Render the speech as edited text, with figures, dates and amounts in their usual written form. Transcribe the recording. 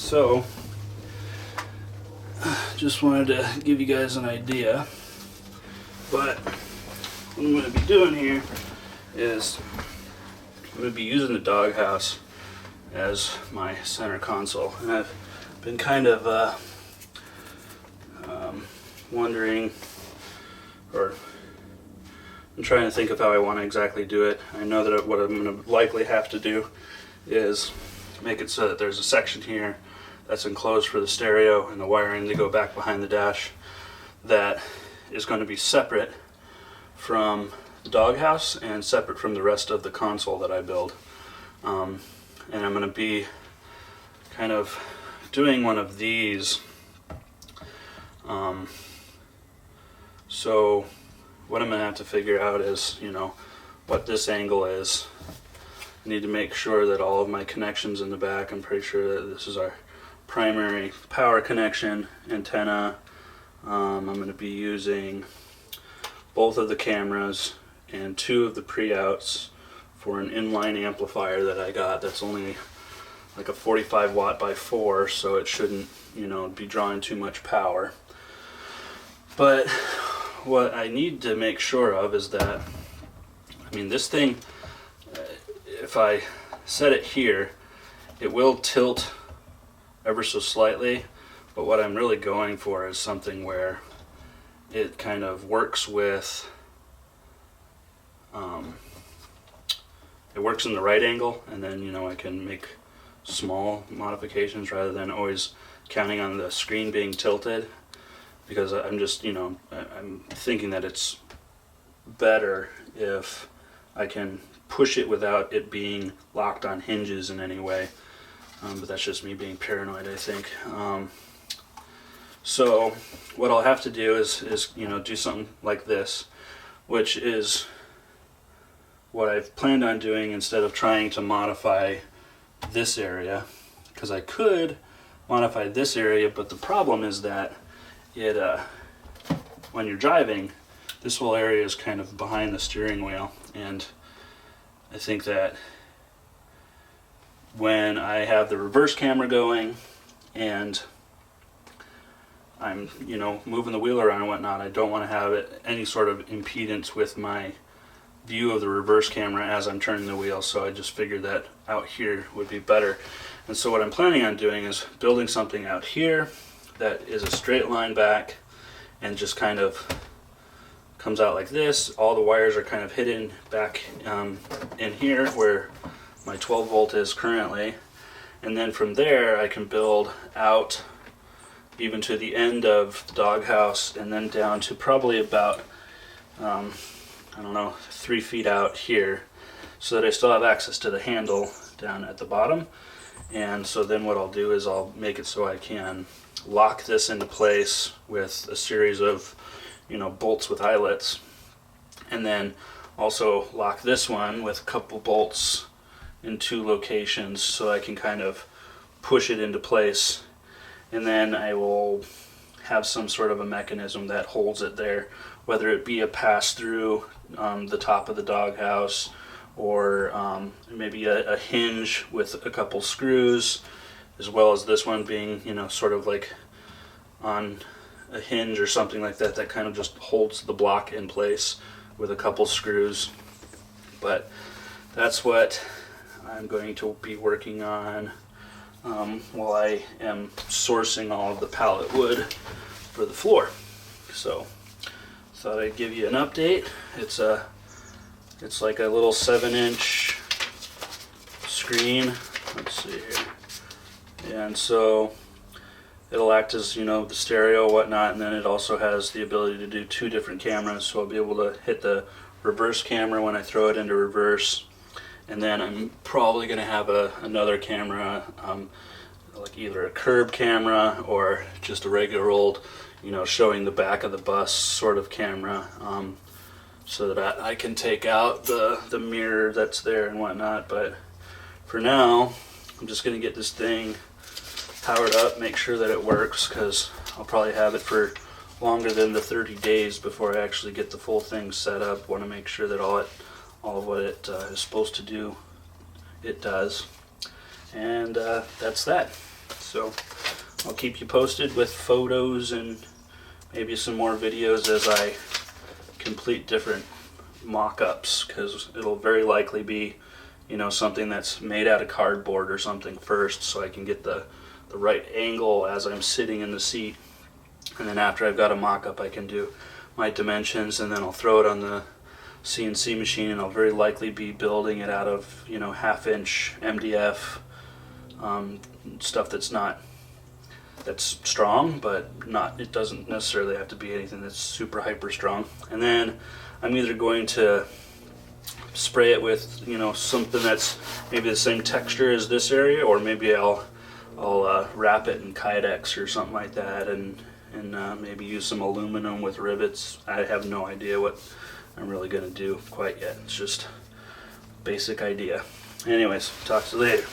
So, just wanted to give you guys an idea, but what I'm going to be doing here is I'm going to be using the doghouse as my center console, and I've been kind of wondering, or I'm trying to think of how I want to exactly do it. I know that what I'm going to likely have to do is make it so that there's a section here that's enclosed for the stereo and the wiring to go back behind the dash that is going to be separate from the doghouse and separate from the rest of the console that I build. And I'm going to be kind of doing one of these. So what I'm going to have to figure out is, what this angle is. I need to make sure that all of my connections in the back, I'm pretty sure that this is our primary power connection antenna. I'm going to be using both of the cameras and 2 of the pre-outs for an inline amplifier that I got that's only like a 45 watt by 4, so it shouldn't be drawing too much power. But what I need to make sure of is that, this thing, if I set it here, it will tilt ever so slightly, but what I'm really going for is something where it kind of works with, it works in the right angle, and then I can make small modifications rather than always counting on the screen being tilted, because I'm just I'm thinking that it's better if I can push it without it being locked on hinges in any way. But that's just me being paranoid, I think. So what I'll have to do is do something like this, which is what I've planned on doing instead of trying to modify this area, because I could modify this area, but the problem is that it when you're driving, this whole area is kind of behind the steering wheel, and I think that when I have the reverse camera going and I'm moving the wheel around and whatnot, I don't want to have any sort of impedance with my view of the reverse camera as I'm turning the wheel, so I just figured that out here would be better. And so what I'm planning on doing is building something out here that is a straight line back and just kind of comes out like this. All the wires are kind of hidden back in here where my 12 volt is currently, and then from there I can build out even to the end of the doghouse, and then down to probably about 3 feet out here, so that I still have access to the handle down at the bottom. And so then what I'll do is I'll make it so I can lock this into place with a series of bolts with eyelets, and then also lock this one with a couple bolts in 2 locations so I can kind of push it into place, and then I will have some sort of a mechanism that holds it there, whether it be a pass-through the top of the doghouse, or maybe a hinge with a couple screws, as well as this one being sort of like on a hinge or something like that, that kind of just holds the block in place with a couple screws. But that's what I'm going to be working on while I am sourcing all of the pallet wood for the floor. So thought I'd give you an update. It's like a little 7-inch screen. Let's see here. And so it'll act as the stereo, whatnot, and then it also has the ability to do 2 different cameras, so I'll be able to hit the reverse camera when I throw it into reverse, and then I'm probably going to have another camera, like either a curb camera or just a regular old showing the back of the bus sort of camera, so that I can take out the mirror that's there and whatnot. But for now, I'm just going to get this thing powered up, make sure that it works, because I'll probably have it for longer than the 30 days before I actually get the full thing set up. Want to make sure that all of what it is supposed to do, it does. And that's that. So I'll keep you posted with photos and maybe some more videos as I complete different mock-ups, because it'll very likely be, you know, something that's made out of cardboard or something first, so I can get the right angle as I'm sitting in the seat. And then after I've got a mock-up, I can do my dimensions, and then I'll throw it on the CNC machine, and I'll very likely be building it out of, you know, 1/2-inch MDF, stuff that's strong, but not, it doesn't necessarily have to be anything that's super hyper strong. And then I'm either going to spray it with, you know, something that's maybe the same texture as this area, or maybe I'll wrap it in Kydex or something like that, and maybe use some aluminum with rivets. I have no idea what I'm really going to do quite yet. It's just a basic idea. Anyways, talk to you later.